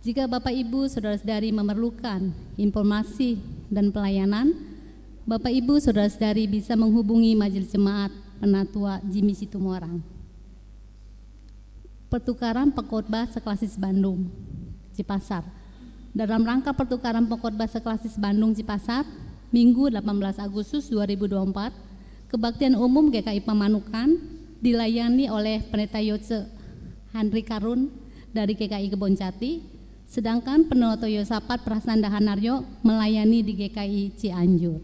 Jika Bapak Ibu Saudara-saudari memerlukan informasi dan pelayanan, Bapak Ibu Saudara-saudari bisa menghubungi Majelis Jemaat Penatua Jimmy Situmorang. Pertukaran pengkhotbah seklasis Bandung, Cipasar. Dalam rangka pertukaran pengkhotbah seklasis Bandung, Cipasar, Minggu 18 Agustus 2024, Kebaktian Umum GKI Pamanukan dilayani oleh Pendeta Yose Handri Karun dari GKI Kebonjati, sedangkan Pendeta Yosapat Prasanda Hanaryo melayani di GKI Cianjur.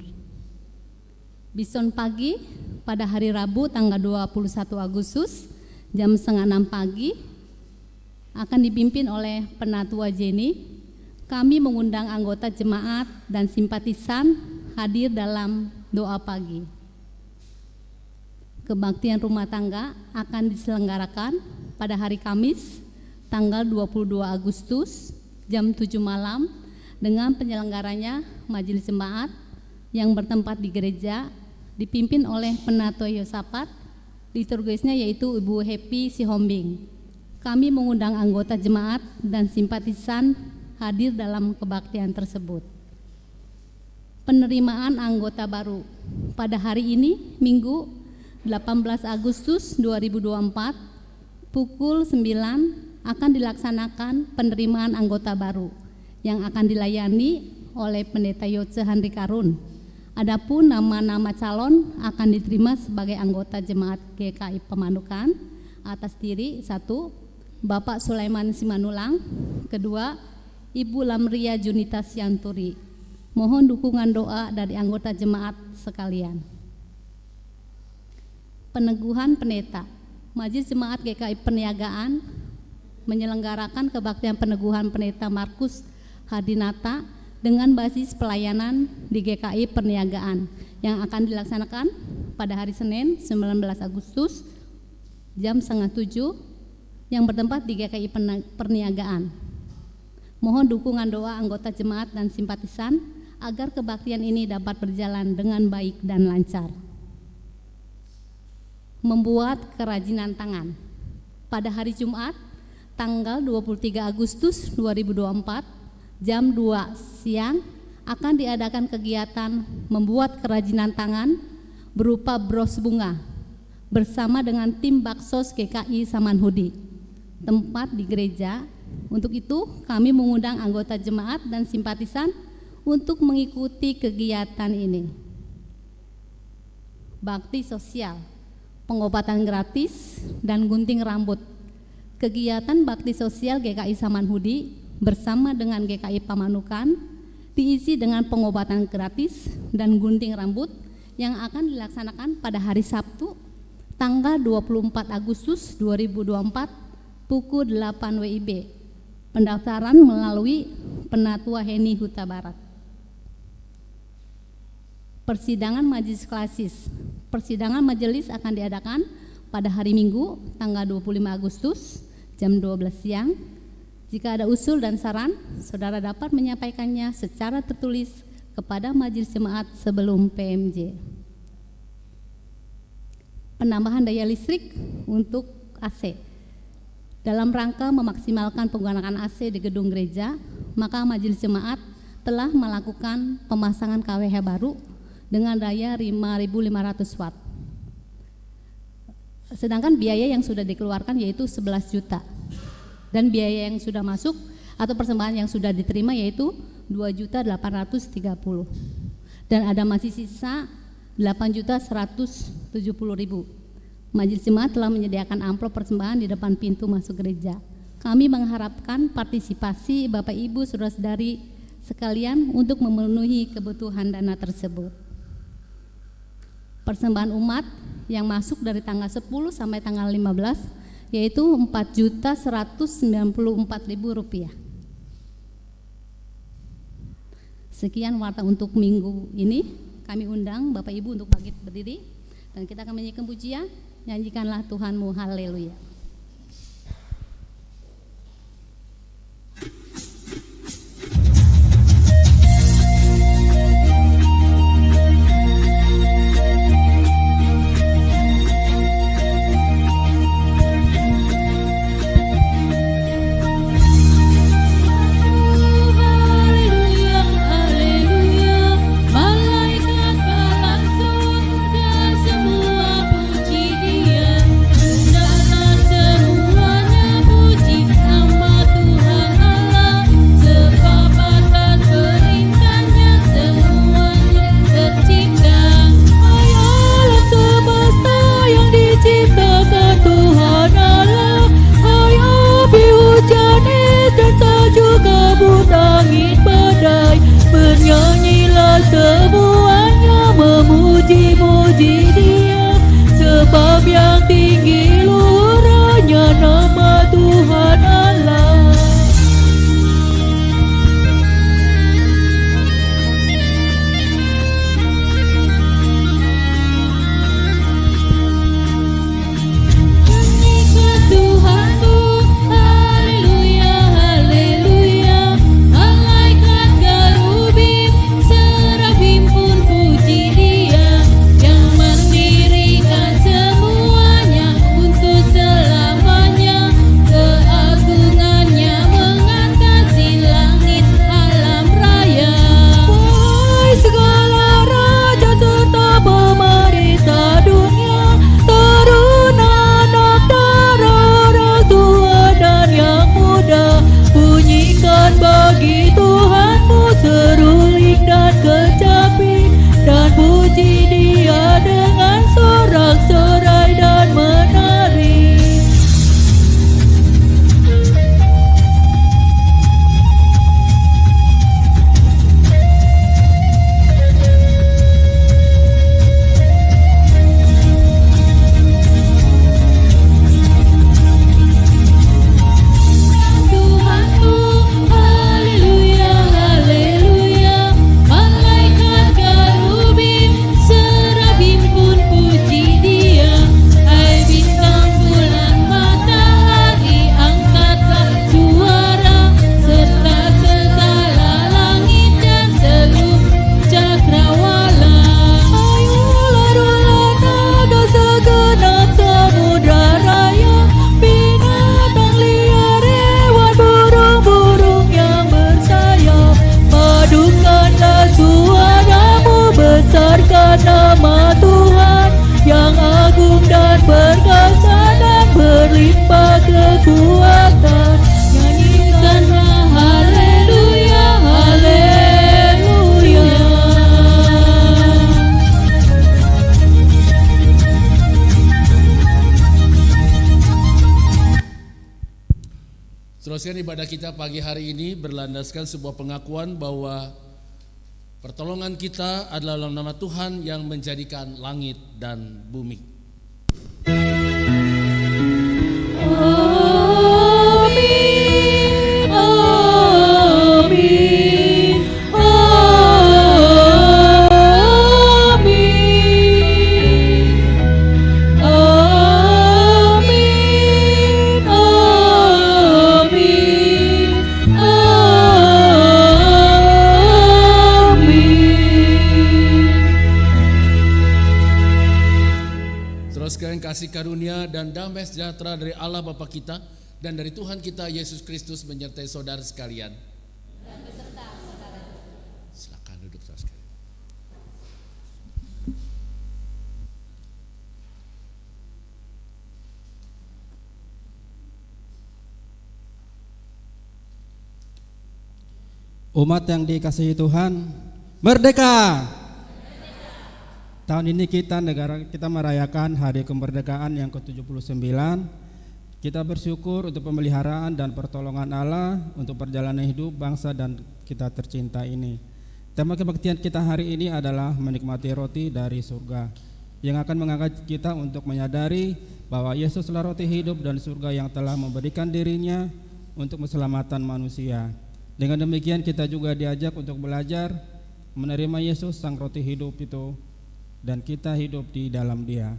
Bison pagi pada hari Rabu tanggal 21 Agustus jam 5:30 pagi akan dipimpin oleh Penatua Jenny. Kami mengundang anggota jemaat dan simpatisan hadir dalam doa pagi. Kebaktian rumah tangga akan diselenggarakan pada hari Kamis tanggal 22 Agustus jam 7 malam dengan penyelenggaranya Majelis Jemaat yang bertempat di gereja dipimpin oleh Penatua Yosapat, liturgisnya yaitu Ibu Happy Sihombing. Kami mengundang anggota jemaat dan simpatisan hadir dalam kebaktian tersebut. Penerimaan anggota baru pada hari ini Minggu 18 Agustus 2024 pukul 9 akan dilaksanakan penerimaan anggota baru yang akan dilayani oleh Pendeta Yose Handri Karun. Adapun nama-nama calon akan diterima sebagai anggota jemaat GKI Pamanukan atas diri 1. Bapak Sulaiman Simanulang, 2. Ibu Lamria Junita Sianturi. Mohon dukungan doa dari anggota jemaat sekalian. Peneguhan pendeta. Majelis Jemaat GKI Perniagaan menyelenggarakan kebaktian peneguhan pendeta Markus Hardinata dengan basis pelayanan di GKI Perniagaan yang akan dilaksanakan pada hari Senin 19 Agustus jam 6:30 yang bertempat di GKI Perniagaan. Mohon dukungan doa anggota jemaat dan simpatisan agar kebaktian ini dapat berjalan dengan baik dan lancar. Membuat kerajinan tangan. Pada hari Jumat tanggal 23 Agustus 2024 jam 2 siang akan diadakan kegiatan membuat kerajinan tangan berupa bros bunga bersama dengan tim Baksos GKI Samanhudi, tempat di gereja. Untuk itu kami mengundang anggota jemaat dan simpatisan untuk mengikuti kegiatan ini. Bakti sosial, pengobatan gratis dan gunting rambut. Kegiatan bakti sosial GKI Samanhudi bersama dengan GKI Pamanukan diisi dengan pengobatan gratis dan gunting rambut yang akan dilaksanakan pada hari Sabtu tanggal 24 Agustus 2024 pukul 8 WIB. Pendaftaran melalui Penatua Heni Huta Barat. Persidangan majelis klasis. Persidangan majelis akan diadakan pada hari Minggu tanggal 25 Agustus jam 12 siang. Jika ada usul dan saran, saudara dapat menyampaikannya secara tertulis kepada majelis jemaat sebelum PMJ. Penambahan daya listrik untuk AC. Dalam rangka memaksimalkan penggunaan AC di gedung gereja, maka majelis jemaat telah melakukan pemasangan KWH baru dengan daya 5.500 watt. Sedangkan biaya yang sudah dikeluarkan yaitu 11 juta. Dan biaya yang sudah masuk atau persembahan yang sudah diterima yaitu 2.830.000. Dan ada masih sisa 8.170.000. Majelis Jemaat telah menyediakan amplop persembahan di depan pintu masuk gereja. Kami mengharapkan partisipasi Bapak Ibu Saudara-saudari sekalian untuk memenuhi kebutuhan dana tersebut. Persembahan umat yang masuk dari tanggal 10 sampai tanggal 15 yaitu Rp4.194.000. Sekian warta untuk minggu ini. Kami undang Bapak Ibu untuk bangkit berdiri dan kita akan menyanyikan pujian, nyanyikanlah Tuhanmu, haleluya. angin badai. Bernyanyilah semuanya memuji-muji Dia, sebab yang tinggi luhurnya nama Tuhan Allah. Bagi Tuhanmu seruling dan kecapi, dan puji Dia dengan sorak-sorai dan menari. Nama Tuhan yang agung dan perkasa dan berlimpah kekuatan. Nyanyikanlah haleluya, haleluya. Teruskan ibadah kita pagi hari ini berlandaskan sebuah pengakuan bahwa pertolongan kita adalah dalam nama Tuhan yang menjadikan langit dan bumi. Amin, amin, amin, amin, amin, Teruskan kasih karunia dan damai sejahtera dari Allah Bapa kita dan dari Tuhan kita Yesus Kristus menyertai saudara sekalian. Silakan duduk saudara sekalian. Umat yang dikasihi Tuhan, merdeka! Tahun ini negara kita merayakan hari kemerdekaan yang ke-79. Kita bersyukur untuk pemeliharaan dan pertolongan Allah untuk perjalanan hidup bangsa dan kita tercinta ini. Tema kebaktian kita hari ini adalah menikmati roti dari surga, yang akan mengangkat kita untuk menyadari bahwa Yesuslah roti hidup dan surga yang telah memberikan dirinya untuk keselamatan manusia. Dengan demikian kita juga diajak untuk belajar menerima Yesus sang roti hidup itu, dan kita hidup di dalam Dia.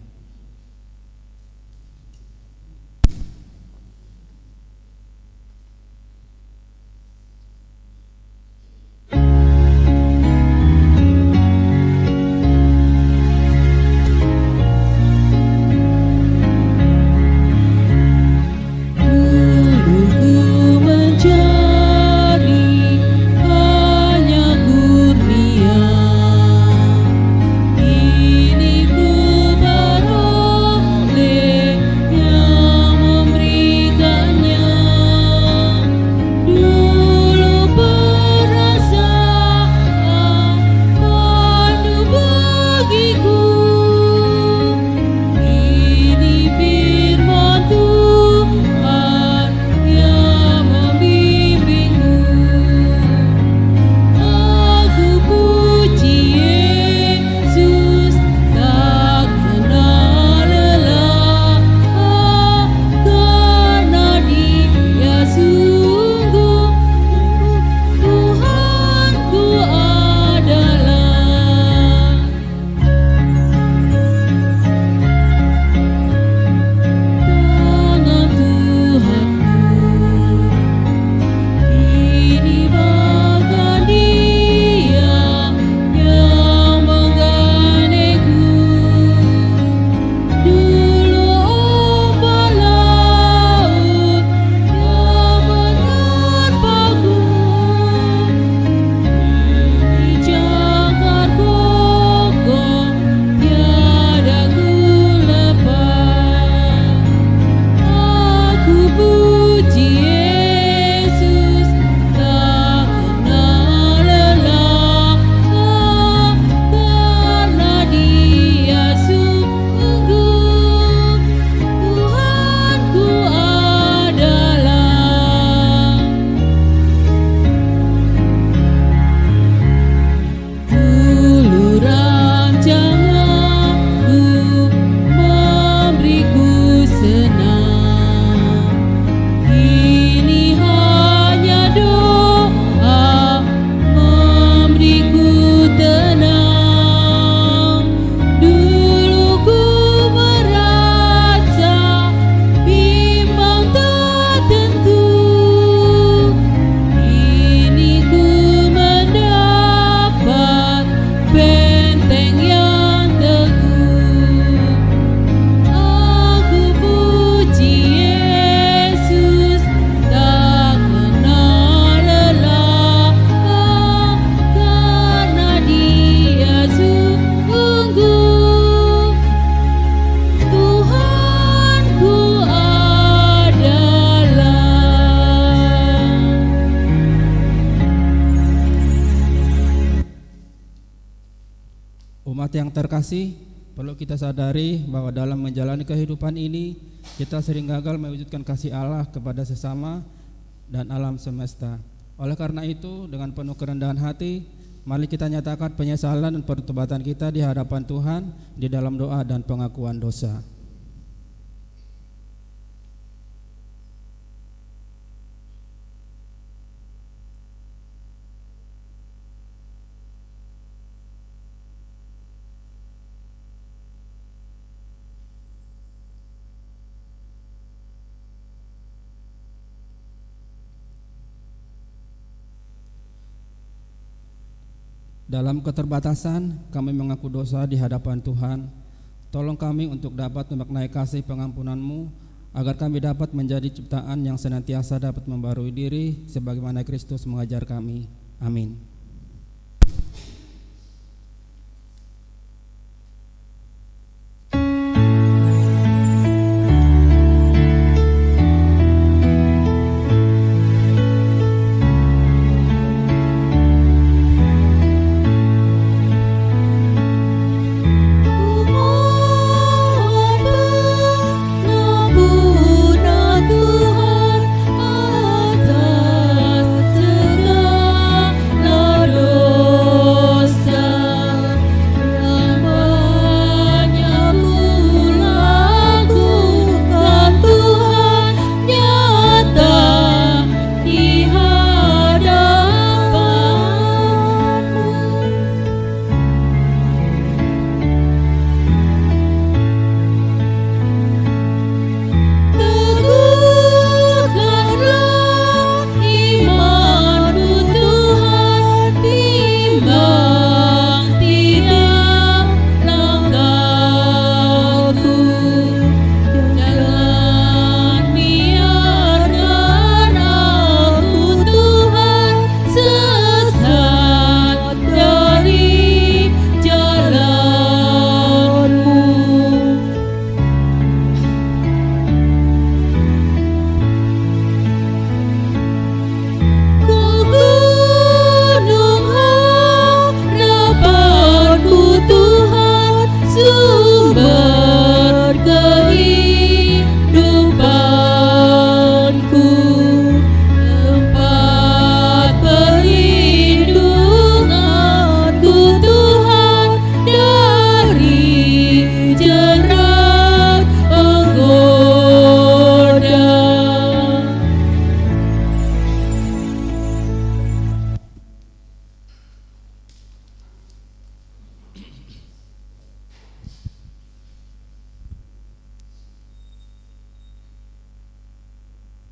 Ini ku berharap Jemaat yang terkasih, perlu kita sadari bahwa dalam menjalani kehidupan ini kita sering gagal mewujudkan kasih Allah kepada sesama dan alam semesta. Oleh karena itu, dengan penuh kerendahan hati, mari kita nyatakan penyesalan dan pertobatan kita di hadapan Tuhan di dalam doa dan pengakuan dosa. Dalam keterbatasan, kami mengaku dosa di hadapan Tuhan. Tolong kami untuk dapat memaknai kasih pengampunan-Mu, agar kami dapat menjadi ciptaan yang senantiasa dapat membarui diri, sebagaimana Kristus mengajar kami. Amin.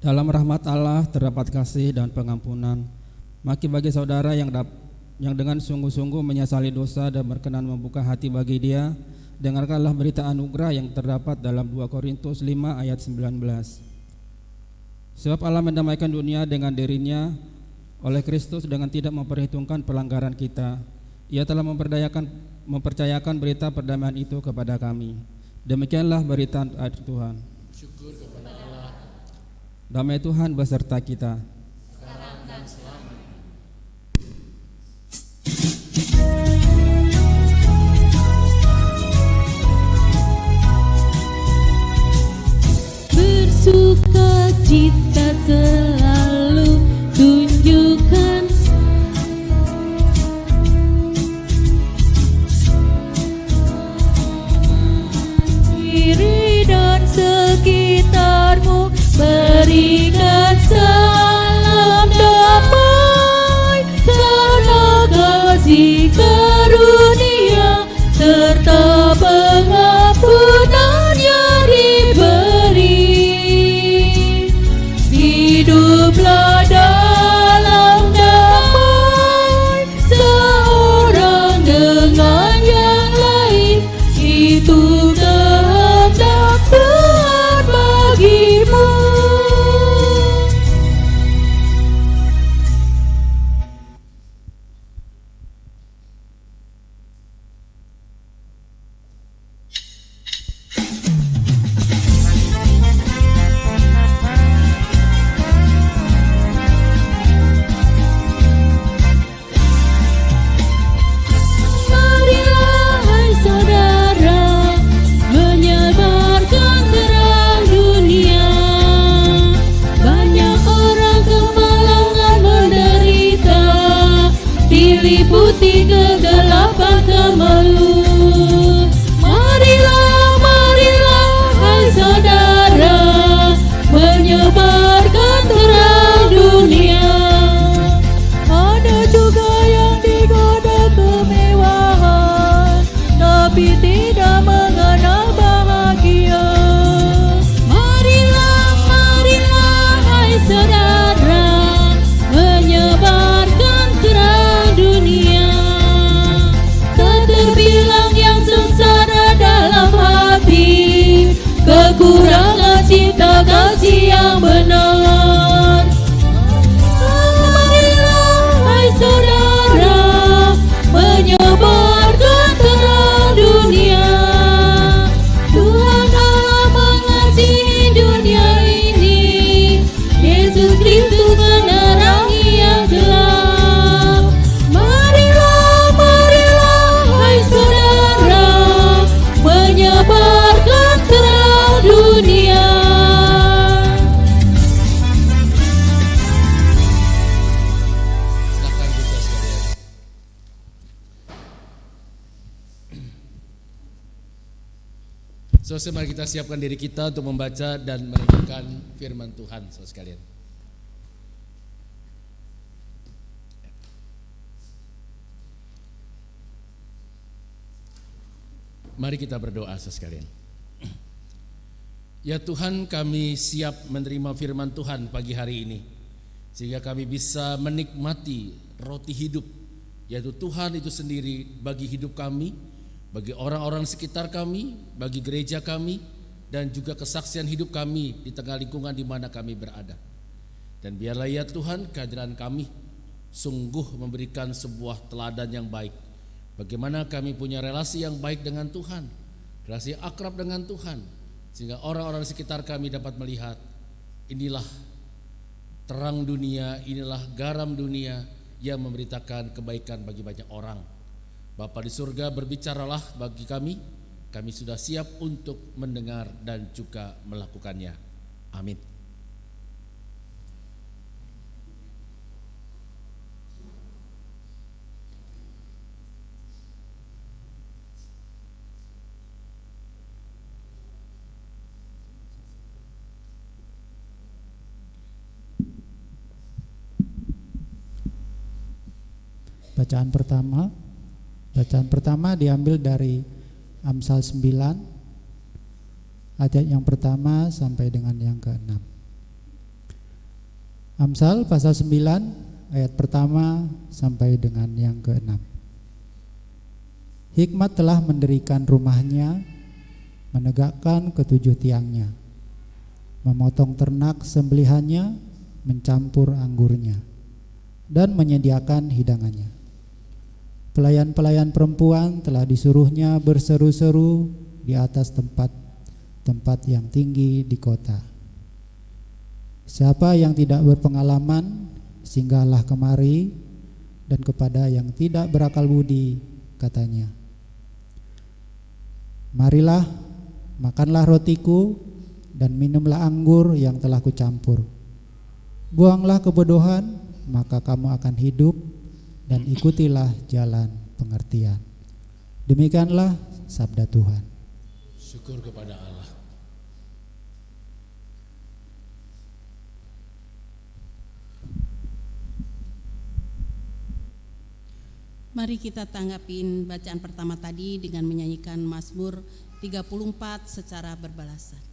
Dalam rahmat Allah terdapat kasih dan pengampunan. Maki bagi saudara yang dengan sungguh-sungguh menyesali dosa dan berkenan membuka hati bagi Dia, dengarkanlah berita anugerah yang terdapat dalam 2 Korintus 5 ayat 19. Sebab Allah mendamaikan dunia dengan dirinya oleh Kristus dengan tidak memperhitungkan pelanggaran kita. Ia telah mempercayakan berita perdamaian itu kepada kami. Demikianlah berita Tuhan. Syukur kepada Allah. Damai Tuhan beserta kita. Sekarang dan selamanya. Bersukacita selalu tunjukkan, diri dan sekitarmu berikan salam damai. diliputi kegelapan kemelut. Marilah, marilah, hai saudara, menyebarkan terang dunia. Ada juga yang digoda kemewahan, tapi tidak mengenal bahagia. Marilah, marilah, hai saudara, menyebarkan terang dunia. Tak terbilang yang sengsara dalam hati, kekurangan cinta kasih yang benar. Marilah, hai saudara, menyebarkan terang dunia. Tuhan Allah mengasihi dunia ini, Yesus Kristus menerangi yang gelap. Marilah, marilah, hai saudara, menyebarkan terang dunia. Silakan buka sekalian. Saudara, mari kita siapkan diri kita untuk membaca dan merenungkan firman Tuhan, saudara sekalian. Mari kita berdoa, saudara sekalian. Ya Tuhan, kami siap menerima firman Tuhan pagi hari ini, sehingga kami bisa menikmati roti hidup, yaitu Tuhan itu sendiri bagi hidup kami, bagi orang-orang sekitar kami, bagi gereja kami, dan juga kesaksian hidup kami di tengah lingkungan di mana kami berada. Dan biarlah ya Tuhan, kehadiran kami sungguh memberikan sebuah teladan yang baik, bagaimana kami punya relasi yang baik dengan Tuhan, relasi akrab dengan Tuhan, sehingga orang-orang sekitar kami dapat melihat inilah terang dunia, inilah garam dunia yang memberitakan kebaikan bagi banyak orang. Bapa di surga, berbicaralah bagi kami sudah siap untuk mendengar dan juga melakukannya. Amin. Bacaan pertama diambil dari Amsal 9 ayat yang pertama sampai dengan yang ke-6. Amsal pasal 9 ayat pertama sampai dengan yang ke-6. Hikmat telah mendirikan rumahnya, menegakkan ketujuh tiangnya, memotong ternak sembelihannya, mencampur anggurnya, dan menyediakan hidangannya. Pelayan-pelayan perempuan telah disuruhnya berseru-seru di atas tempat yang tinggi di kota. Siapa yang tidak berpengalaman, singgahlah kemari, dan kepada yang tidak berakal budi, katanya, marilah, makanlah rotiku, dan minumlah anggur yang telah kucampur. Buanglah kebodohan, maka kamu akan hidup, dan ikutilah jalan pengertian. Demikianlah sabda Tuhan. Syukur kepada Allah. Mari kita tanggapin bacaan pertama tadi dengan menyanyikan Mazmur 34 secara berbalasan.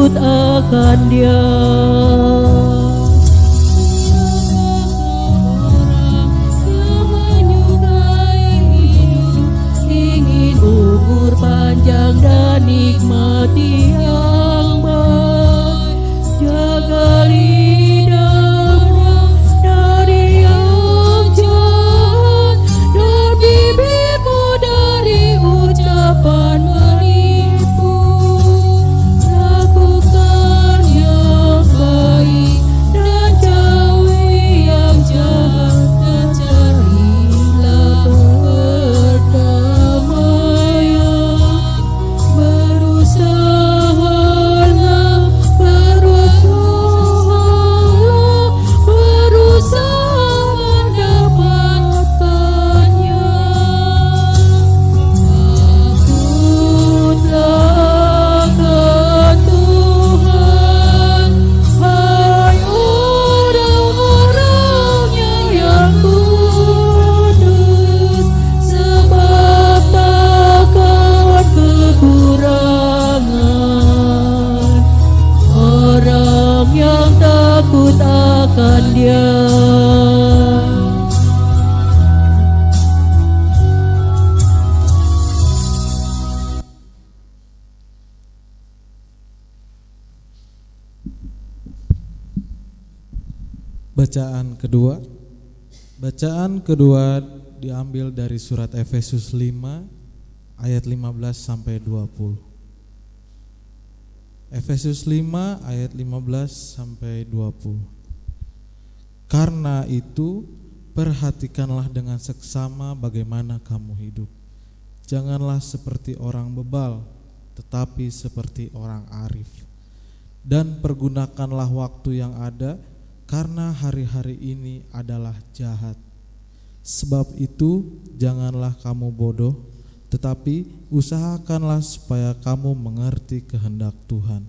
takut akan Dia. Panjang dan nikmati yang baik, jaga lidahmu dari yang jahat dan bibirmu dari ucapan menipu. Lakukan yang baik dan jauhi yang jahat, dan carilah Dia. Bacaan kedua diambil dari surat Efesus 5 ayat 15 sampai 20. Efesus 5 ayat 15 sampai 20. Karena itu perhatikanlah dengan seksama bagaimana kamu hidup. Janganlah seperti orang bebal, tetapi seperti orang arif. Dan pergunakanlah waktu yang ada, karena hari-hari ini adalah jahat. Sebab itu janganlah kamu bodoh, tetapi usahakanlah supaya kamu mengerti kehendak Tuhan.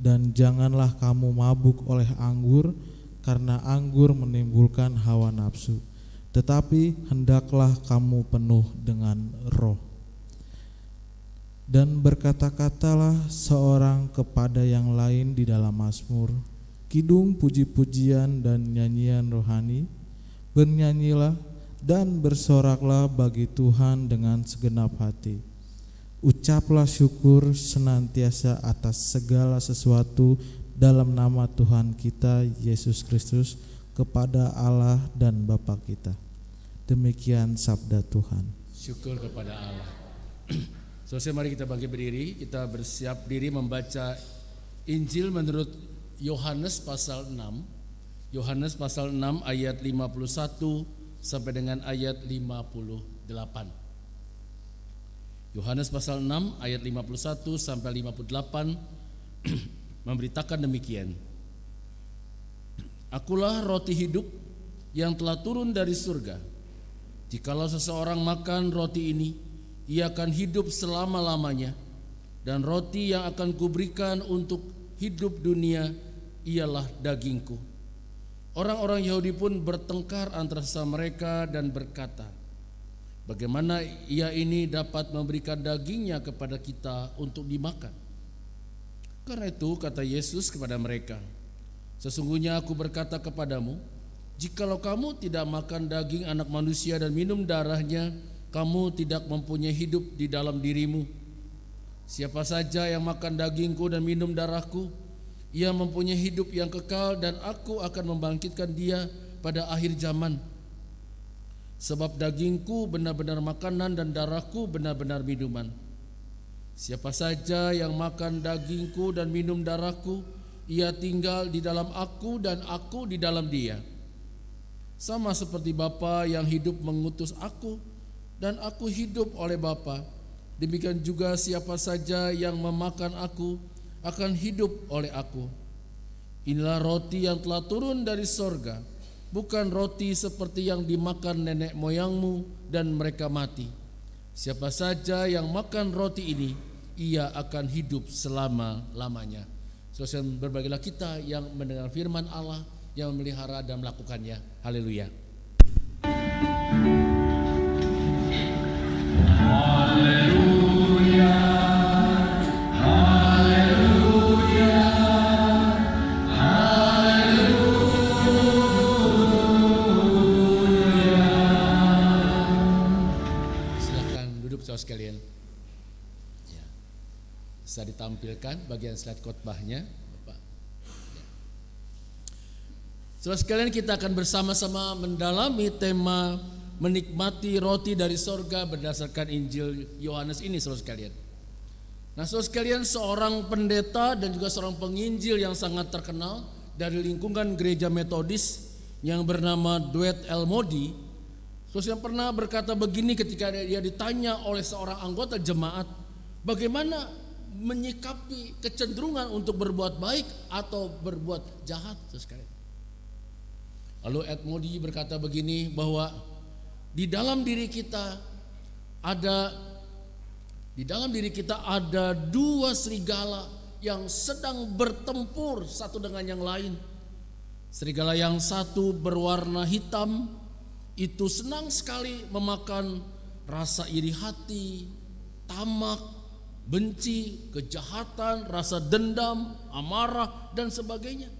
Dan janganlah kamu mabuk oleh anggur, karena anggur menimbulkan hawa nafsu, tetapi hendaklah kamu penuh dengan Roh. Dan berkata-katalah seorang kepada yang lain di dalam mazmur, kidung, puji-pujian dan nyanyian rohani. Bernyanyilah dan bersoraklah bagi Tuhan dengan segenap hati. Ucaplah syukur senantiasa atas segala sesuatu dalam nama Tuhan kita Yesus Kristus kepada Allah dan Bapa kita. Demikian sabda Tuhan. Syukur kepada Allah. Selesai, mari kita bangkit berdiri, kita bersiap diri membaca Injil menurut Yohanes pasal 6. Yohanes pasal 6 ayat 51 sampai dengan ayat 58. Yohanes pasal 6 ayat 51 sampai 58 memberitakan demikian. Akulah roti hidup yang telah turun dari surga. Jikalau seseorang makan roti ini, ia akan hidup selama-lamanya. Dan roti yang akan kuberikan untuk hidup dunia ialah dagingku. Orang-orang Yahudi pun bertengkar antara sesama mereka dan berkata, bagaimana ia ini dapat memberikan dagingnya kepada kita untuk dimakan? Karena itu kata Yesus kepada mereka, sesungguhnya aku berkata kepadamu, jikalau kamu tidak makan daging anak manusia dan minum darahnya, kamu tidak mempunyai hidup di dalam dirimu. Siapa saja yang makan dagingku dan minum darahku, ia mempunyai hidup yang kekal, dan aku akan membangkitkan dia pada akhir zaman. Sebab dagingku benar-benar makanan dan darahku benar-benar minuman. Siapa saja yang makan dagingku dan minum darahku, ia tinggal di dalam aku dan aku di dalam dia. Sama seperti Bapa yang hidup mengutus aku dan aku hidup oleh Bapa, demikian juga siapa saja yang memakan aku akan hidup oleh aku. Inilah roti yang telah turun dari sorga, bukan roti seperti yang dimakan nenek moyangmu dan mereka mati. Siapa saja yang makan roti ini, ia akan hidup selama-lamanya. Selesai, berbagilah kita yang mendengar firman Allah, yang memelihara dan melakukannya. Haleluya. Haleluya. Haleluya. ditampilkan bagian slide khotbahnya, Bapak. Saudara sekalian, kita akan bersama-sama mendalami tema menikmati roti dari sorga berdasarkan Injil Yohanes ini, saudara sekalian. Nah, saudara sekalian, seorang pendeta dan juga seorang penginjil yang sangat terkenal dari lingkungan gereja Metodis yang bernama Dwight L. Moody, yang pernah berkata begini ketika dia ditanya oleh seorang anggota jemaat, bagaimana menyikapi kecenderungan untuk berbuat baik atau berbuat jahat, saudara sekalian. Lalu Ed Moody berkata begini, bahwa di dalam diri kita ada dua serigala yang sedang bertempur satu dengan yang lain. Serigala yang satu berwarna hitam, itu senang sekali memakan rasa iri hati, tamak, benci, kejahatan, rasa dendam, amarah, dan sebagainya.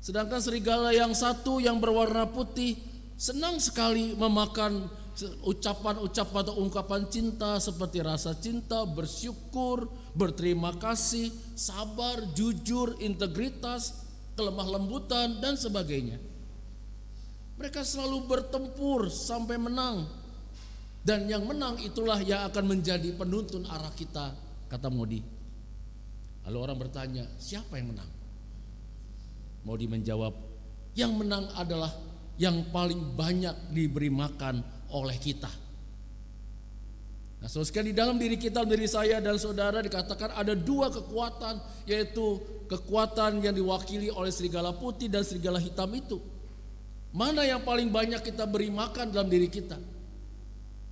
Sedangkan serigala yang satu yang berwarna putih senang sekali memakan ucapan-ucapan atau ungkapan cinta seperti rasa cinta, bersyukur, berterima kasih, sabar, jujur, integritas, kelemah lembutan, dan sebagainya. Mereka selalu bertempur sampai menang, dan yang menang itulah yang akan menjadi penuntun arah kita, kata Moody. Lalu orang bertanya, siapa yang menang? Moody menjawab, yang menang adalah yang paling banyak diberi makan oleh kita. Nah, saudara, di dalam diri kita, diri saya dan saudara, dikatakan ada dua kekuatan, yaitu kekuatan yang diwakili oleh serigala putih dan serigala hitam itu. Mana yang paling banyak kita beri makan dalam diri kita?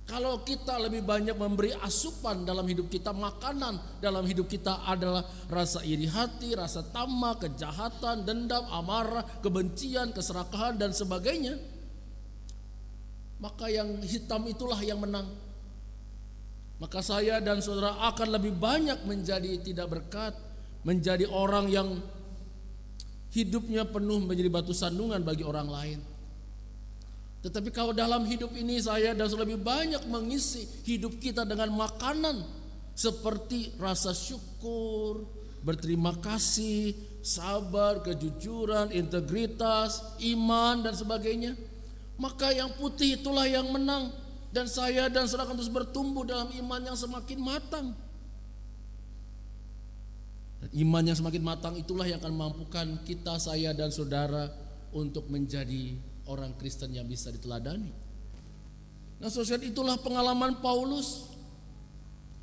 Kalau kita lebih banyak memberi asupan dalam hidup kita, makanan dalam hidup kita adalah rasa iri hati, rasa tamak, kejahatan, dendam, amarah, kebencian, keserakahan, dan sebagainya, maka yang hitam itulah yang menang. Maka saya dan saudara akan lebih banyak menjadi tidak berkat, menjadi orang yang hidupnya penuh menjadi batu sandungan bagi orang lain. Tetapi kalau dalam hidup ini saya dan lebih banyak mengisi hidup kita dengan makanan seperti rasa syukur, berterima kasih, sabar, kejujuran, integritas, iman, dan sebagainya, maka yang putih itulah yang menang, dan saya dan saudara akan terus bertumbuh dalam iman yang semakin matang. Dan iman yang semakin matang itulah yang akan mampukan kita, saya dan saudara untuk menjadi orang Kristen yang bisa diteladani. Nah, saudara, itulah pengalaman Paulus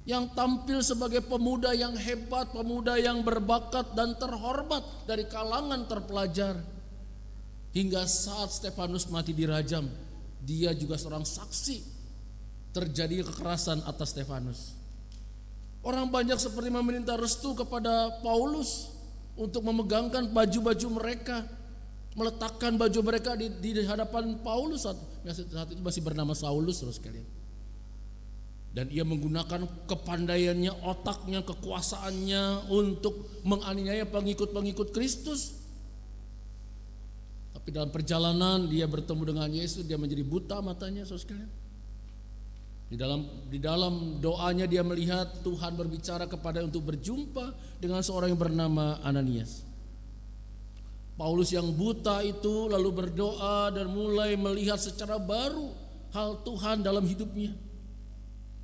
yang tampil sebagai pemuda yang hebat, pemuda yang berbakat dan terhormat dari kalangan terpelajar. Hingga saat Stefanus mati dirajam, dia juga seorang saksi terjadi kekerasan atas Stefanus. Orang banyak seperti meminta restu kepada Paulus untuk memegangkan baju-baju mereka, meletakkan baju mereka di hadapan Paulus saat itu masih bernama Saulus, terus sekalian. Dan ia menggunakan kepandaiannya, otaknya, kekuasaannya untuk menganiaya pengikut-pengikut Kristus. Tapi dalam perjalanan dia bertemu dengan Yesus, dia menjadi buta matanya, saudara sekalian. Di dalam doanya dia melihat Tuhan berbicara kepada untuk berjumpa dengan seorang yang bernama Ananias. Paulus yang buta itu lalu berdoa dan mulai melihat secara baru hal Tuhan dalam hidupnya.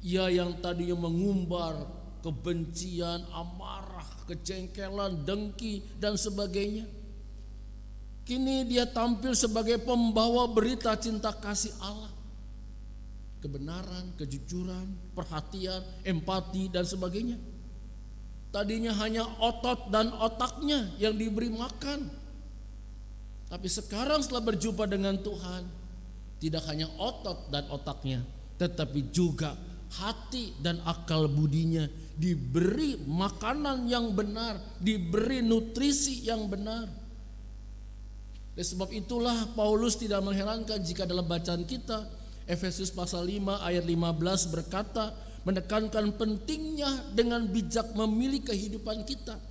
Ia yang tadinya mengumbar kebencian, amarah, kejengkelan, dengki, dan sebagainya, kini dia tampil sebagai pembawa berita cinta kasih Allah, kebenaran, kejujuran, perhatian, empati, dan sebagainya. Tadinya hanya otot dan otaknya yang diberi makan, tapi sekarang setelah berjumpa dengan Tuhan, tidak hanya otot dan otaknya, tetapi juga hati dan akal budinya diberi makanan yang benar, diberi nutrisi yang benar. Dan sebab itulah Paulus tidak mengherankan jika dalam bacaan kita Efesus pasal 5 ayat 15 berkata, menekankan pentingnya dengan bijak memilih kehidupan kita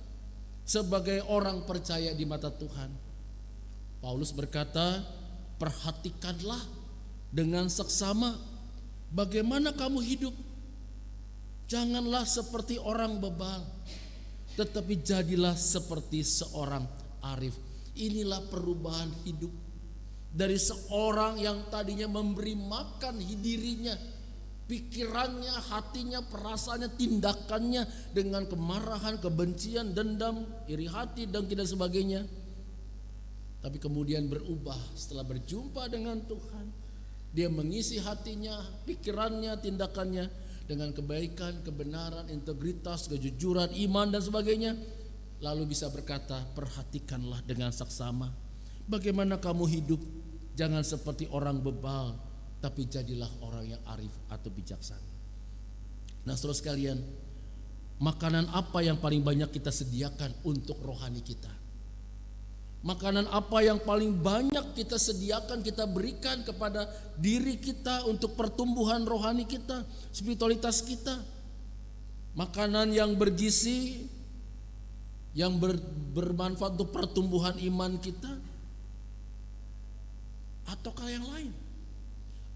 sebagai orang percaya di mata Tuhan. Paulus berkata, perhatikanlah dengan seksama bagaimana kamu hidup. Janganlah seperti orang bebal, tetapi jadilah seperti seorang arif. Inilah perubahan hidup dari seorang yang tadinya memberi makan dirinya, pikirannya, hatinya, perasaannya, tindakannya dengan kemarahan, kebencian, dendam, iri hati dan tidak sebagainya. Tapi kemudian berubah setelah berjumpa dengan Tuhan. Dia mengisi hatinya, pikirannya, tindakannya dengan kebaikan, kebenaran, integritas, kejujuran, iman dan sebagainya. Lalu bisa berkata, perhatikanlah dengan saksama bagaimana kamu hidup. Jangan seperti orang bebal, tapi jadilah orang yang arif atau bijaksana. Nah, saudara sekalian, makanan apa yang paling banyak kita sediakan untuk rohani kita? Makanan apa yang paling banyak kita sediakan, kita berikan kepada diri kita untuk pertumbuhan rohani kita, spiritualitas kita? Makanan yang bergizi, yang bermanfaat untuk pertumbuhan iman kita, ataukah yang lain?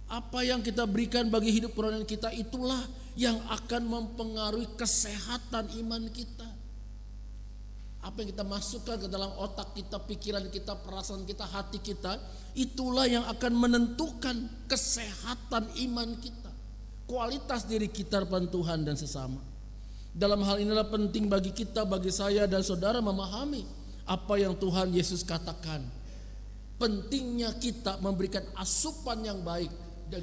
Apa yang kita berikan bagi hidup kerohanian kita, itulah yang akan mempengaruhi kesehatan iman kita. Apa yang kita masukkan ke dalam otak kita, pikiran kita, perasaan kita, hati kita, itulah yang akan menentukan kesehatan iman kita, kualitas diri kita depan Tuhan dan sesama. Dalam hal inilah penting bagi kita, bagi saya dan saudara memahami apa yang Tuhan Yesus katakan. Pentingnya kita memberikan asupan yang baik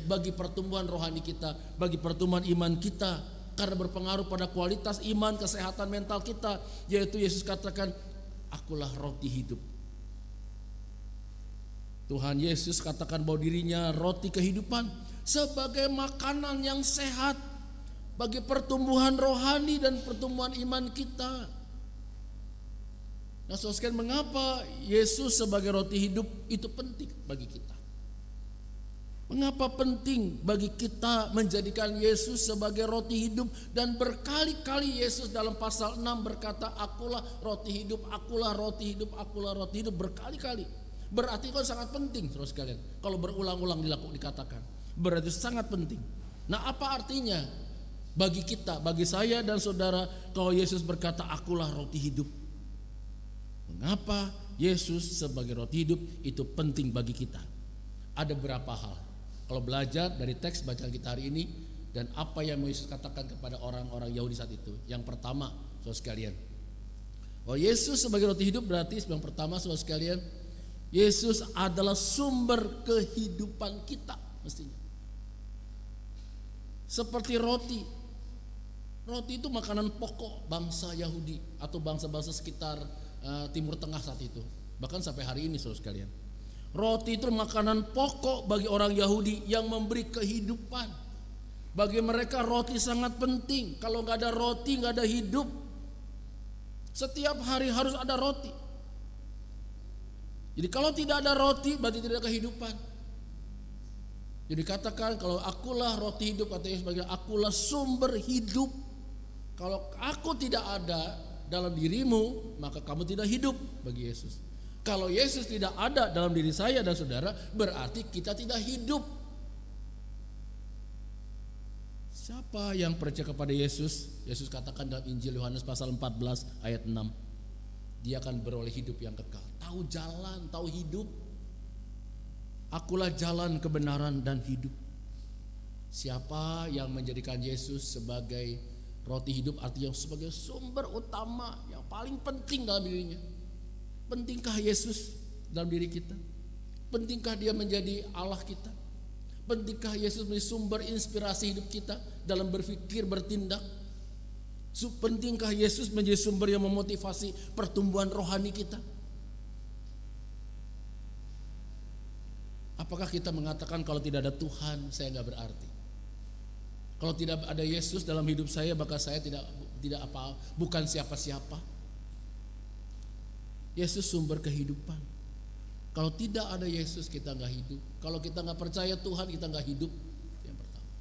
bagi pertumbuhan rohani kita, bagi pertumbuhan iman kita, karena berpengaruh pada kualitas iman, kesehatan mental kita. Yaitu Yesus katakan, akulah roti hidup. Tuhan Yesus katakan bahwa dirinya roti kehidupan sebagai makanan yang sehat bagi pertumbuhan rohani dan pertumbuhan iman kita. Nah, saudara sekalian, mengapa Yesus sebagai roti hidup itu penting bagi kita? Mengapa penting bagi kita menjadikan Yesus sebagai roti hidup? Dan berkali-kali Yesus dalam pasal 6 berkata, akulah roti hidup, akulah roti hidup, akulah roti hidup, berkali-kali. Berarti kan sangat penting, saudara sekalian. Kalau berulang-ulang dikatakan, berarti sangat penting. Nah, apa artinya bagi kita, bagi saya dan saudara, kalau Yesus berkata akulah roti hidup? Mengapa Yesus sebagai roti hidup itu penting bagi kita? Ada beberapa hal. Kalau belajar dari teks bacaan kita hari ini dan apa yang Yesus katakan kepada orang-orang Yahudi saat itu. Yang pertama, saudara sekalian, bahwa Yesus sebagai roti hidup berarti yang pertama, saudara sekalian, Yesus adalah sumber kehidupan kita mestinya. Seperti roti. Roti itu makanan pokok bangsa Yahudi atau bangsa-bangsa sekitar Timur Tengah saat itu. Bahkan sampai hari ini, saudara sekalian. Roti itu makanan pokok bagi orang Yahudi yang memberi kehidupan. Bagi mereka roti sangat penting. Kalau nggak ada roti nggak ada hidup. Setiap hari harus ada roti. Jadi kalau tidak ada roti berarti tidak ada kehidupan. Jadi katakan kalau akulah roti hidup, kata Yesus sebagai akulah sumber hidup. Kalau aku tidak ada dalam dirimu, maka kamu tidak hidup bagi Yesus. Kalau Yesus tidak ada dalam diri saya dan saudara, berarti kita tidak hidup. Siapa yang percaya kepada Yesus? Yesus katakan dalam Injil Yohanes pasal 14 ayat 6, dia akan beroleh hidup yang kekal. Tahu jalan, tahu hidup. Akulah jalan, kebenaran dan hidup. Siapa yang menjadikan Yesus sebagai roti hidup, artinya sebagai sumber utama yang paling penting dalam dirinya? Pentingkah Yesus dalam diri kita? Pentingkah dia menjadi Allah kita? Pentingkah Yesus menjadi sumber inspirasi hidup kita dalam berpikir, bertindak? Pentingkah Yesus menjadi sumber yang memotivasi pertumbuhan rohani kita? Apakah kita mengatakan kalau tidak ada Tuhan saya nggak berarti? Kalau tidak ada Yesus dalam hidup saya, maka saya tidak apa, bukan siapa-siapa? Yesus sumber kehidupan. Kalau tidak ada Yesus kita nggak hidup. Kalau kita nggak percaya Tuhan kita nggak hidup. Yang pertama,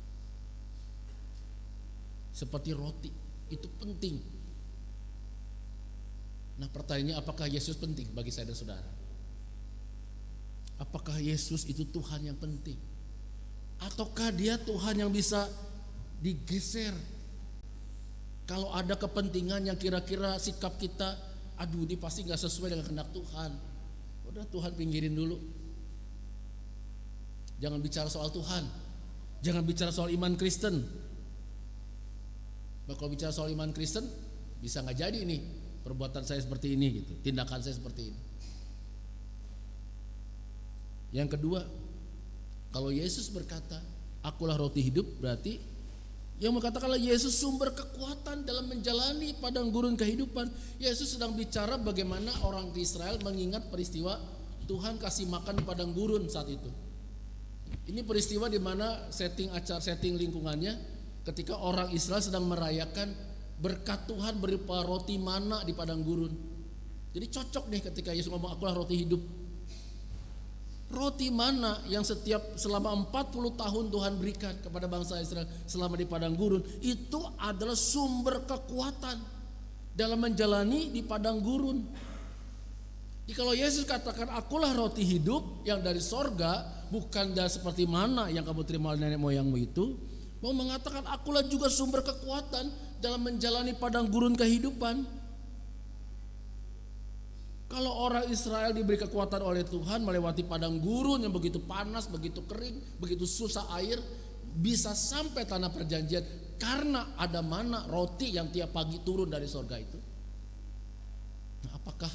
seperti roti itu penting. Nah, pertanyaannya, apakah Yesus penting bagi saya dan saudara? Apakah Yesus itu Tuhan yang penting? Ataukah dia Tuhan yang bisa digeser? Kalau ada kepentingan yang kira-kira sikap kita, aduh ini pasti gak sesuai dengan kehendak Tuhan, udah Tuhan pinggirin dulu. Jangan bicara soal Tuhan, jangan bicara soal iman Kristen. Nah, kalau bicara soal iman Kristen, bisa gak jadi nih perbuatan saya seperti ini gitu, tindakan saya seperti ini. Yang kedua, kalau Yesus berkata, akulah roti hidup, berarti yang mengatakanlah Yesus sumber kekuatan dalam menjalani padang gurun kehidupan. Yesus sedang bicara bagaimana orang di Israel mengingat peristiwa Tuhan kasih makan di padang gurun saat itu. Ini peristiwa di mana setting lingkungannya ketika orang Israel sedang merayakan berkat Tuhan berupa roti mana di padang gurun. Jadi cocok nih ketika Yesus ngomong akulah roti hidup. Roti mana yang selama 40 tahun Tuhan berikan kepada bangsa Israel selama di padang gurun, itu adalah sumber kekuatan dalam menjalani di padang gurun. Jadi kalau Yesus katakan akulah roti hidup yang dari sorga, bukan dari seperti mana yang kamu terima oleh nenek moyangmu itu, mau mengatakan akulah juga sumber kekuatan dalam menjalani padang gurun kehidupan. Kalau orang Israel diberi kekuatan oleh Tuhan melewati padang gurun yang begitu panas, begitu kering, begitu susah air, bisa sampai tanah perjanjian karena ada mana roti yang tiap pagi turun dari sorga itu. Nah, apakah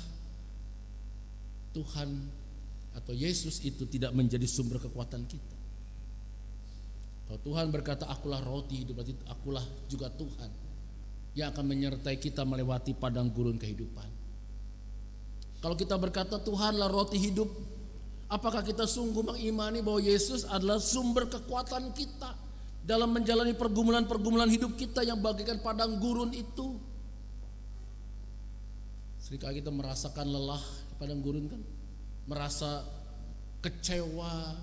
Tuhan atau Yesus itu tidak menjadi sumber kekuatan kita? Kalau Tuhan berkata akulah roti hidup, berarti akulah juga Tuhan yang akan menyertai kita melewati padang gurun kehidupan. Kalau kita berkata Tuhanlah roti hidup, apakah kita sungguh mengimani bahwa Yesus adalah sumber kekuatan kita dalam menjalani pergumulan-pergumulan hidup kita yang bagaikan padang gurun itu? Seringkali kita merasakan lelah di padang gurun kan, merasa kecewa,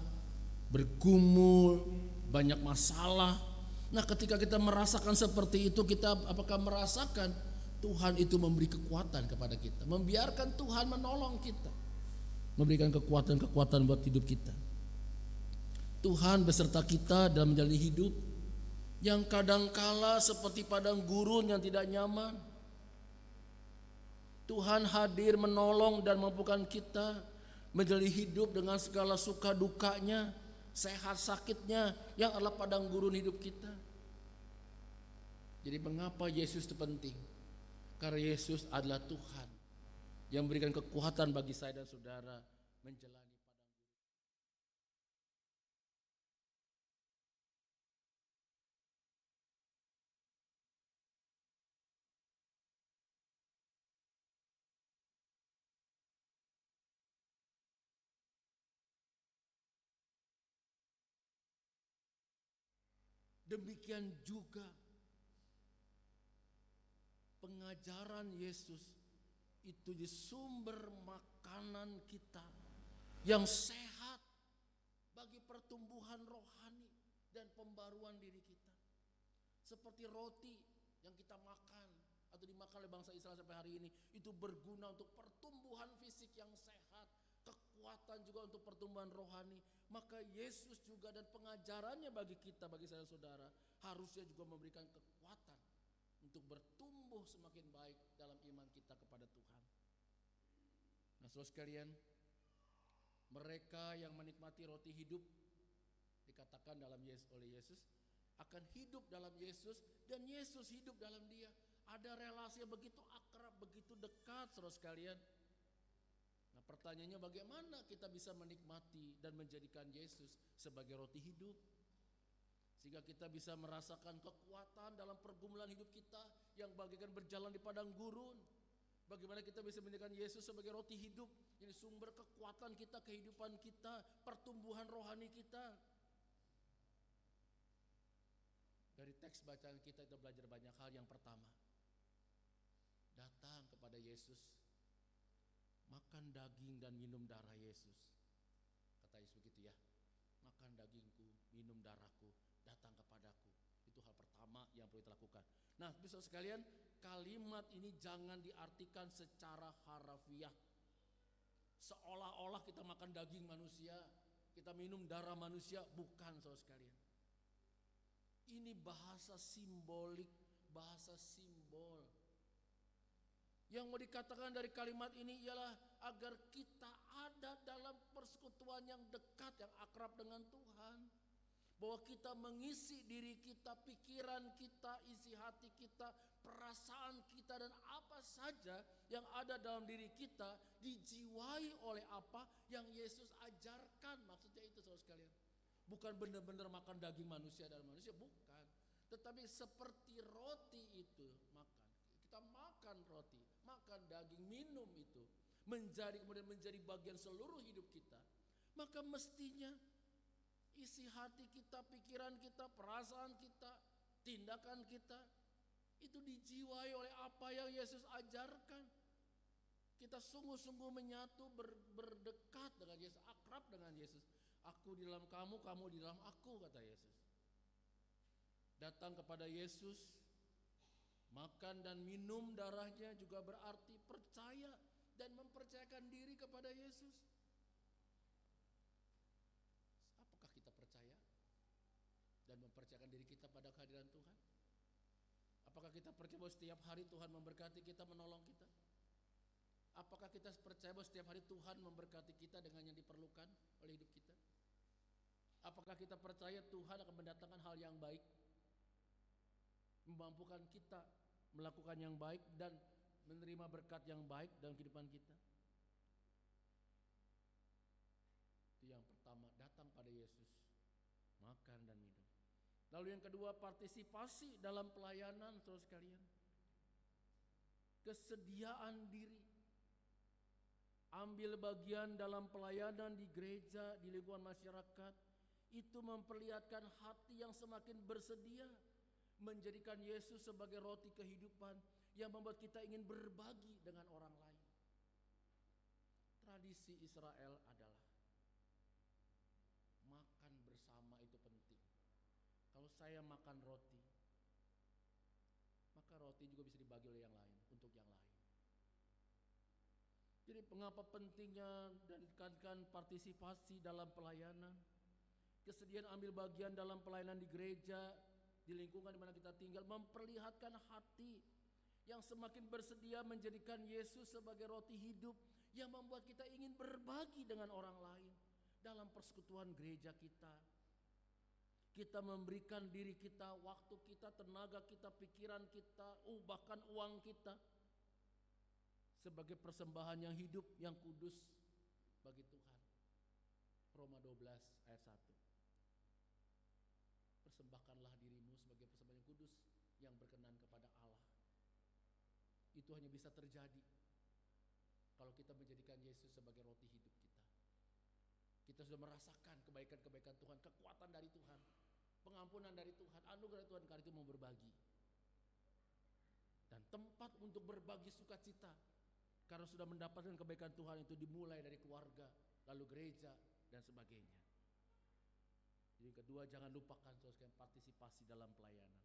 bergumul, banyak masalah. Nah, ketika kita merasakan seperti itu, kita apakah merasakan Tuhan itu memberi kekuatan kepada kita, membiarkan Tuhan menolong kita, memberikan kekuatan-kekuatan buat hidup kita. Tuhan beserta kita dalam menjalani hidup yang kadangkala seperti padang gurun yang tidak nyaman. Tuhan hadir menolong dan mampukan kita menjalani hidup dengan segala suka dukanya, sehat sakitnya yang adalah padang gurun hidup kita. Jadi mengapa Yesus itu penting? Karena Yesus adalah Tuhan yang memberikan kekuatan bagi saya dan saudara menjalani padang gurun. Demikian juga pengajaran Yesus itu di sumber makanan kita yang sehat bagi pertumbuhan rohani dan pembaruan diri kita. Seperti roti yang kita makan atau dimakan oleh bangsa Israel sampai hari ini, itu berguna untuk pertumbuhan fisik yang sehat, kekuatan juga untuk pertumbuhan rohani. Maka Yesus juga dan pengajarannya bagi kita, bagi saya saudara, harusnya juga memberikan kekuatan untuk bertumbuh semakin baik dalam iman kita kepada Tuhan. Nah, saudara sekalian, mereka yang menikmati roti hidup dikatakan oleh Yesus akan hidup dalam Yesus dan Yesus hidup dalam dia. Ada relasi yang begitu akrab, begitu dekat, saudara sekalian. Nah, pertanyaannya bagaimana kita bisa menikmati dan menjadikan Yesus sebagai roti hidup? Sehingga kita bisa merasakan kekuatan dalam pergumulan hidup kita yang bagaikan berjalan di padang gurun. Bagaimana kita bisa menjadikan Yesus sebagai roti hidup, ini sumber kekuatan kita, kehidupan kita, pertumbuhan rohani kita. Dari teks bacaan kita belajar banyak hal. Yang pertama, datang kepada Yesus, makan daging dan minum darah Yesus. Kata Yesus begitu ya, makan dagingku, minum darahku, datang kepadaku. Itu hal pertama yang perlu kita lakukan. Nah, bisa sekalian, kalimat ini jangan diartikan secara harafiah, seolah-olah kita makan daging manusia, kita minum darah manusia. Bukan, saudara sekalian. Ini bahasa simbolik, bahasa simbol simbol. Yang mau dikatakan dari kalimat ini ialah agar kita ada dalam persekutuan yang dekat, yang akrab dengan Tuhan. Bahwa kita mengisi diri kita, pikiran kita, isi hati kita, perasaan kita, dan apa saja yang ada dalam diri kita dijiwai oleh apa yang Yesus ajarkan. Maksudnya itu saudara sekalian. Bukan benar-benar makan daging manusia dan manusia, bukan. Tetapi seperti roti itu makan. Kita makan roti, makan daging, minum itu kemudian menjadi bagian seluruh hidup kita. Maka mestinya isi hati kita, pikiran kita, perasaan kita, tindakan kita itu dijiwai oleh apa yang Yesus ajarkan. Kita sungguh-sungguh menyatu, berdekat dengan Yesus, akrab dengan Yesus. Aku di dalam kamu, kamu di dalam aku, kata Yesus. Datang kepada Yesus, makan dan minum darahnya juga berarti percaya dan mempercayakan diri kepada Yesus. Apakah kita percaya dan mempercayakan diri kita pada kehadiran Tuhan? Apakah kita percaya bahwa setiap hari Tuhan memberkati kita, menolong kita? Apakah kita percaya bahwa setiap hari Tuhan memberkati kita dengan yang diperlukan oleh hidup kita? Apakah kita percaya Tuhan akan mendatangkan hal yang baik, memampukan kita melakukan yang baik dan menerima berkat yang baik dalam kehidupan kita? Itu yang pertama, datang pada Yesus, makan dan minum. Lalu yang kedua, partisipasi dalam pelayanan, saudara sekalian. Kesediaan diri, ambil bagian dalam pelayanan di gereja, di lingkungan masyarakat, itu memperlihatkan hati yang semakin bersedia menjadikan Yesus sebagai roti kehidupan yang membuat kita ingin berbagi dengan orang lain. Tradisi Israel adalah makan bersama itu penting. Kalau saya makan roti, maka roti juga bisa dibagi oleh yang lain, untuk yang lain. Jadi mengapa pentingnya dan ditekankan partisipasi dalam pelayanan, kesediaan ambil bagian dalam pelayanan di gereja, di lingkungan di mana kita tinggal, memperlihatkan hati yang semakin bersedia menjadikan Yesus sebagai roti hidup yang membuat kita ingin berbagi dengan orang lain. Dalam persekutuan gereja kita, kita memberikan diri kita, waktu kita, tenaga kita, pikiran kita, bahkan uang kita sebagai persembahan yang hidup, yang kudus bagi Tuhan. Roma 12 ayat 1. Persembahkanlah dirimu sebagai persembahan yang kudus, yang berkenan kepada Allah. Itu hanya bisa terjadi kalau kita menjadikan Yesus sebagai roti hidup kita. Kita sudah merasakan kebaikan-kebaikan Tuhan, kekuatan dari Tuhan, pengampunan dari Tuhan, anugerah Tuhan, karena itu mau berbagi. Dan tempat untuk berbagi sukacita, karena sudah mendapatkan kebaikan Tuhan itu dimulai dari keluarga, lalu gereja, dan sebagainya. Jadi kedua, jangan lupakan saudara partisipasi dalam pelayanan.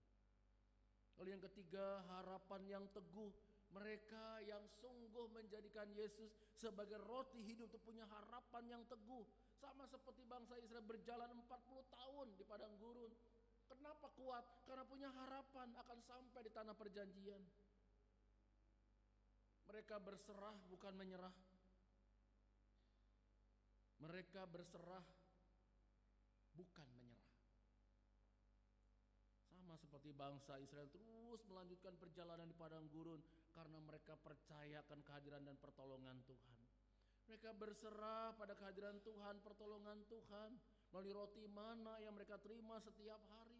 Lalu yang ketiga, harapan yang teguh. Mereka yang sungguh menjadikan Yesus sebagai roti hidup itu punya harapan yang teguh. Sama seperti bangsa Israel berjalan 40 tahun di padang gurun. Kenapa kuat? Karena punya harapan akan sampai di tanah perjanjian. Mereka berserah bukan menyerah. Mereka berserah bukan menyerah. Sama seperti bangsa Israel terus melanjutkan perjalanan di padang gurun karena mereka percaya akan kehadiran dan pertolongan Tuhan. Mereka berserah pada kehadiran Tuhan, pertolongan Tuhan melalui roti mana yang mereka terima setiap hari.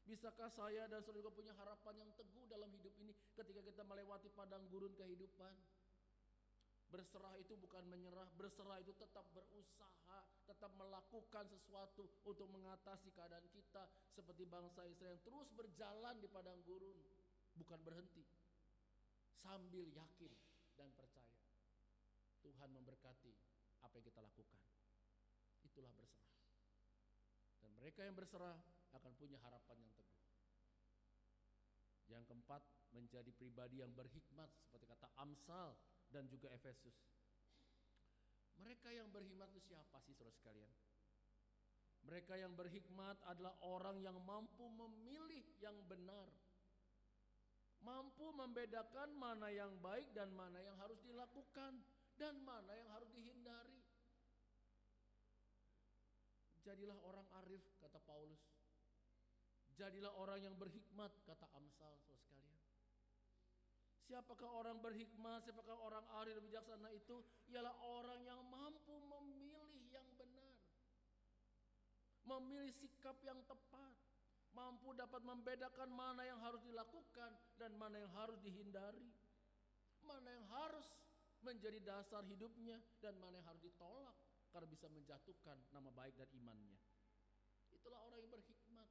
Bisakah saya dan saudara juga punya harapan yang teguh dalam hidup ini ketika kita melewati padang gurun kehidupan? Berserah itu bukan menyerah, berserah itu tetap berusaha, tetap melakukan sesuatu untuk mengatasi keadaan kita seperti bangsa Israel yang terus berjalan di padang gurun, bukan berhenti, sambil yakin dan percaya Tuhan memberkati apa yang kita lakukan. Itulah berserah. Dan mereka yang berserah akan punya harapan yang teguh. Yang keempat, menjadi pribadi yang berhikmat seperti kata Amsal dan juga Efesus. Mereka yang berhikmat itu siapa sih saudara sekalian? Mereka yang berhikmat adalah orang yang mampu memilih yang benar. mampu membedakan mana yang baik dan mana yang harus dilakukan dan mana yang harus dihindari. Jadilah orang arif, kata Paulus. Jadilah orang yang berhikmat, kata Amsal, saudara sekalian. Siapakah orang berhikmat, siapakah orang arif dan bijaksana itu? Ialah orang yang mampu memilih yang benar, memilih sikap yang tepat, mampu dapat membedakan mana yang harus dilakukan dan mana yang harus dihindari, mana yang harus menjadi dasar hidupnya dan mana yang harus ditolak karena bisa menjatuhkan nama baik dan imannya. Itulah orang yang berhikmat.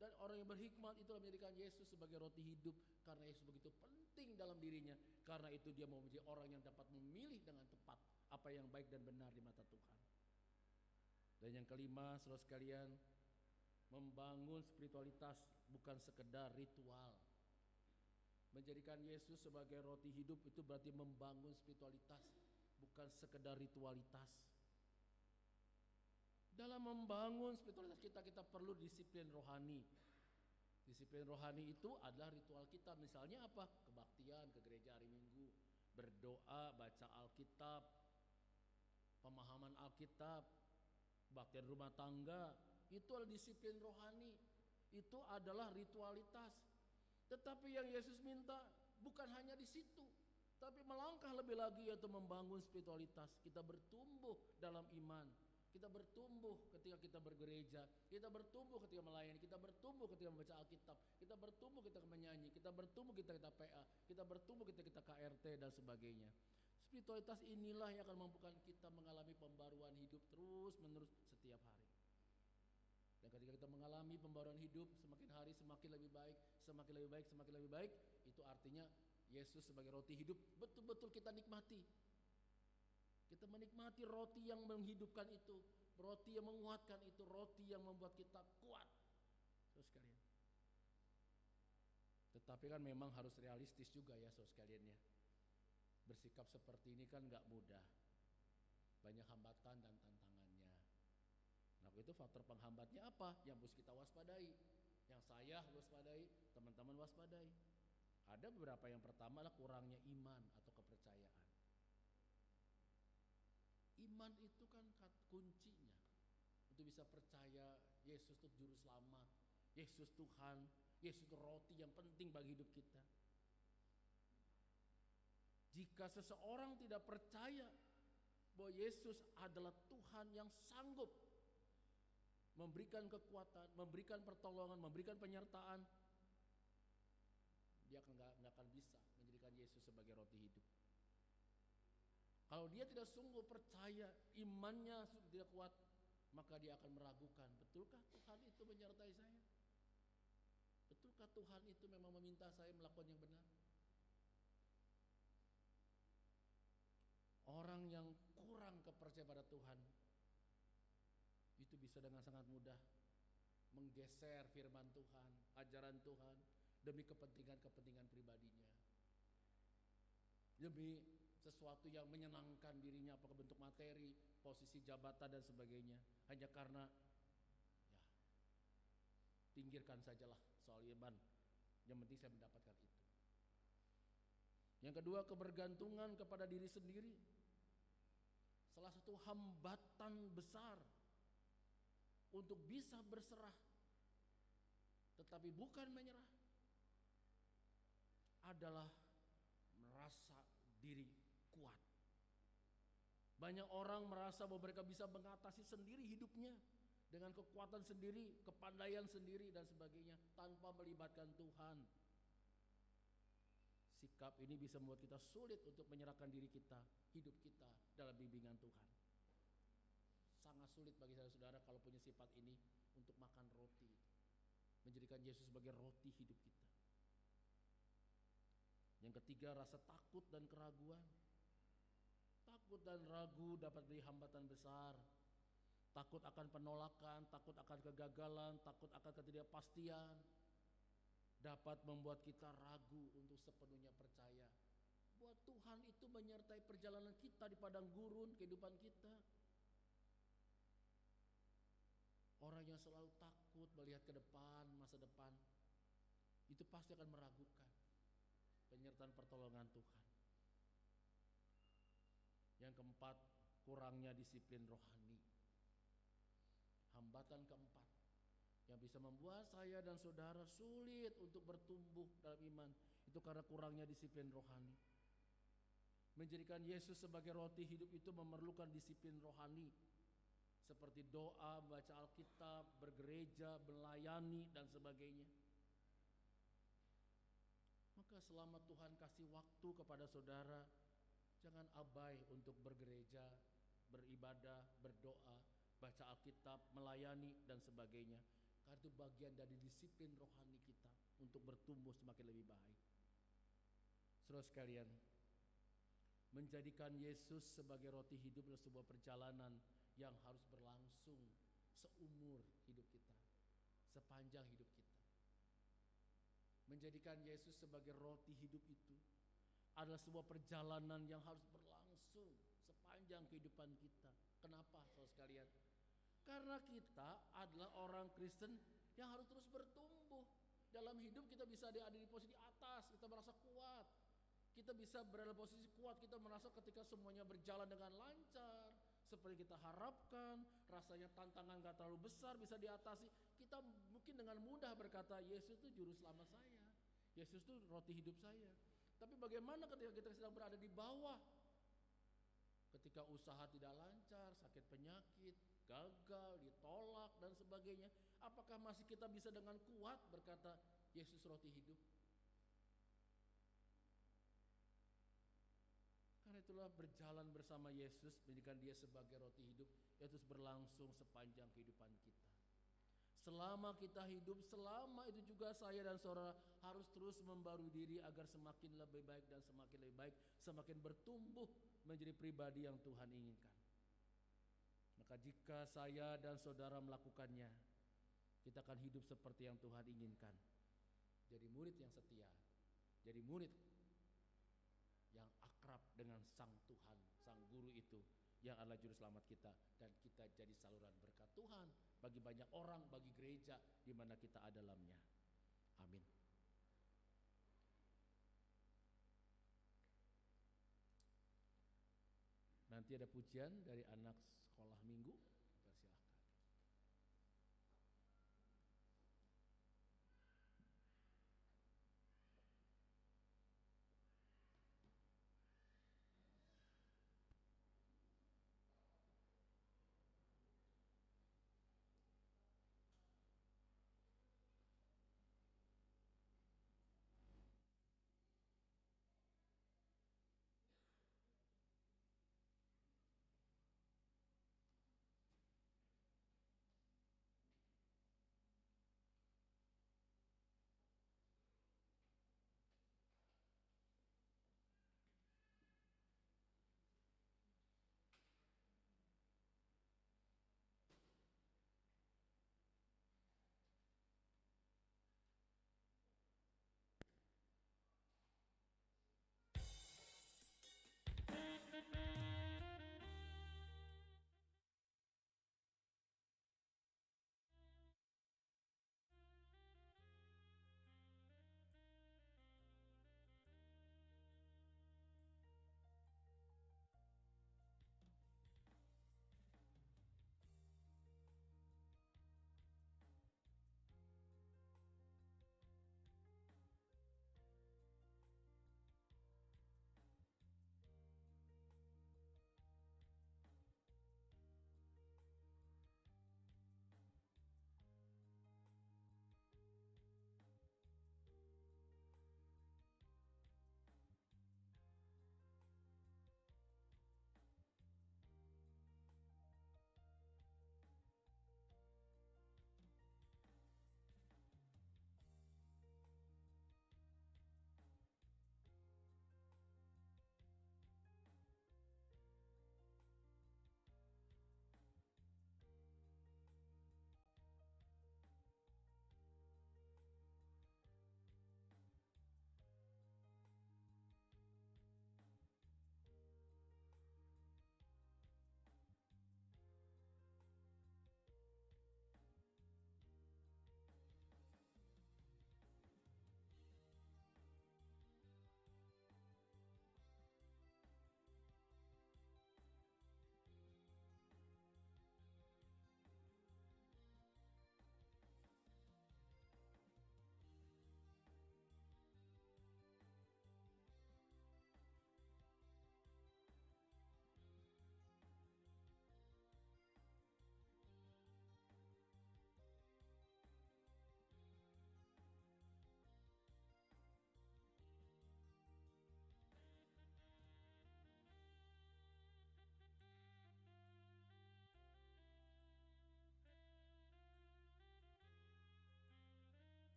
Dan orang yang berhikmat itulah menjadikan Yesus sebagai roti hidup, karena Yesus begitu penting dalam dirinya. Karena itu dia mau menjadi orang yang dapat memilih dengan tepat apa yang baik dan benar di mata Tuhan. Dan yang kelima, saudara sekalian, membangun spiritualitas bukan sekedar ritual. Menjadikan Yesus sebagai roti hidup itu berarti membangun spiritualitas, bukan sekedar ritualitas. Dalam membangun spiritualitas kita perlu disiplin rohani. Disiplin rohani itu adalah ritual kita. Misalnya apa? Kebaktian, ke gereja hari Minggu, berdoa, baca Alkitab, pemahaman Alkitab, kebaktian rumah tangga. Itu adalah disiplin rohani. Itu adalah ritualitas. Tetapi yang Yesus minta bukan hanya di situ, tapi melangkah lebih lagi, yaitu membangun spiritualitas. Kita bertumbuh dalam iman. Kita bertumbuh ketika kita bergereja, kita bertumbuh ketika melayani, kita bertumbuh ketika membaca Alkitab, kita bertumbuh ketika menyanyi, kita bertumbuh ketika kita PA, kita bertumbuh ketika kita KRT dan sebagainya. Spiritualitas inilah yang akan mampukan kita mengalami pembaruan hidup terus menerus setiap hari. Dan ketika kita mengalami pembaruan hidup, semakin hari semakin lebih baik, semakin lebih baik, semakin lebih baik, itu artinya Yesus sebagai roti hidup betul-betul kita nikmati. Kita menikmati roti yang menghidupkan itu, roti yang menguatkan itu, roti yang membuat kita kuat. Saudara sekalian. Tetapi kan memang harus realistis juga ya saudara sekalian ya. Bersikap seperti ini kan gak mudah. Banyak hambatan dan tantangannya. Nah itu faktor penghambatnya apa? Yang harus kita waspadai. Yang saya waspadai, teman-teman waspadai. Ada beberapa, yang pertama adalah kurangnya iman atau kepercayaan. Iman itu kan kuncinya untuk bisa percaya Yesus itu juru selamat, Yesus Tuhan, Yesus itu roti yang penting bagi hidup kita. Jika seseorang tidak percaya bahwa Yesus adalah Tuhan yang sanggup memberikan kekuatan, memberikan pertolongan, memberikan penyertaan, dia nggak akan bisa menjadikan Yesus sebagai roti hidup. Kalau dia tidak sungguh percaya, imannya tidak kuat, maka dia akan meragukan, betulkah Tuhan itu menyertai saya? Betulkah Tuhan itu memang meminta saya melakukan yang benar? Orang yang kurang kepercayaan pada Tuhan itu bisa dengan sangat mudah menggeser firman Tuhan, ajaran Tuhan demi kepentingan pribadinya. Demi sesuatu yang menyenangkan dirinya, apakah bentuk materi, posisi jabatan dan sebagainya, hanya karena ya pinggirkan sajalah soal iman, yang penting saya mendapatkan itu. Yang kedua, kebergantungan kepada diri sendiri. Salah satu hambatan besar untuk bisa berserah tetapi bukan menyerah adalah merasa diri kuat. Banyak orang merasa bahwa mereka bisa mengatasi sendiri hidupnya dengan kekuatan sendiri, kepandaian sendiri dan sebagainya tanpa melibatkan Tuhan. Sikap ini bisa membuat kita sulit untuk menyerahkan diri kita, hidup kita dalam bimbingan Tuhan. Sangat sulit bagi saudara-saudara kalau punya sifat ini untuk makan roti, menjadikan Yesus sebagai roti hidup kita. Yang ketiga, rasa takut dan keraguan. Takut dan ragu dapat menjadi hambatan besar. Takut akan penolakan, takut akan kegagalan, takut akan ketidakpastian dapat membuat kita ragu untuk sepenuhnya percaya bahwa Tuhan itu menyertai perjalanan kita di padang gurun kehidupan kita. Orang yang selalu takut melihat ke depan, masa depan, itu pasti akan meragukan. penyertaan pertolongan Tuhan. Yang keempat, kurangnya disiplin rohani. Hambatan keempat yang bisa membuat saya dan saudara sulit untuk bertumbuh dalam iman itu karena kurangnya disiplin rohani. Menjadikan Yesus sebagai roti hidup itu memerlukan disiplin rohani, seperti doa, baca Alkitab, bergereja, melayani dan sebagainya. Maka selama Tuhan kasih waktu kepada saudara, jangan abai untuk bergereja, beribadah, berdoa, baca Alkitab, melayani dan sebagainya. Karena itu bagian dari disiplin rohani kita untuk bertumbuh semakin lebih baik. Saudara sekalian, menjadikan Yesus sebagai roti hidup adalah sebuah perjalanan yang harus berlangsung seumur hidup kita, sepanjang hidup kita. Menjadikan Yesus sebagai roti hidup itu adalah sebuah perjalanan yang harus berlangsung sepanjang kehidupan kita. Kenapa, saudara sekalian? Karena kita adalah orang Kristen yang harus terus bertumbuh. Dalam hidup kita bisa ada di posisi atas, kita merasa kuat. Kita bisa berada di posisi kuat, kita merasa ketika semuanya berjalan dengan lancar seperti kita harapkan, rasanya tantangan gak terlalu besar, bisa diatasi. Kita mungkin dengan mudah berkata, Yesus itu juru selamat saya, Yesus itu roti hidup saya. Tapi bagaimana ketika kita sedang berada di bawah? Ketika usaha tidak lancar, sakit penyakit, gagal, ditolak dan sebagainya, apakah masih kita bisa dengan kuat berkata Yesus roti hidup? Karena itulah berjalan bersama Yesus, menjadikan dia sebagai roti hidup, yaitu berlangsung sepanjang kehidupan kita. Selama kita hidup, selama itu juga saya dan saudara harus terus membarui diri agar semakin lebih baik dan semakin lebih baik, semakin bertumbuh menjadi pribadi yang Tuhan inginkan. Maka jika saya dan saudara melakukannya, kita akan hidup seperti yang Tuhan inginkan. Jadi murid yang setia, jadi murid yang akrab dengan Sang Tuhan, Sang Guru itu yang adalah juru selamat kita, dan kita jadi saluran berkat Tuhan bagi banyak orang, bagi gereja di mana kita ada dalamnya. Amin. Nanti ada pujian dari anak sekolah minggu.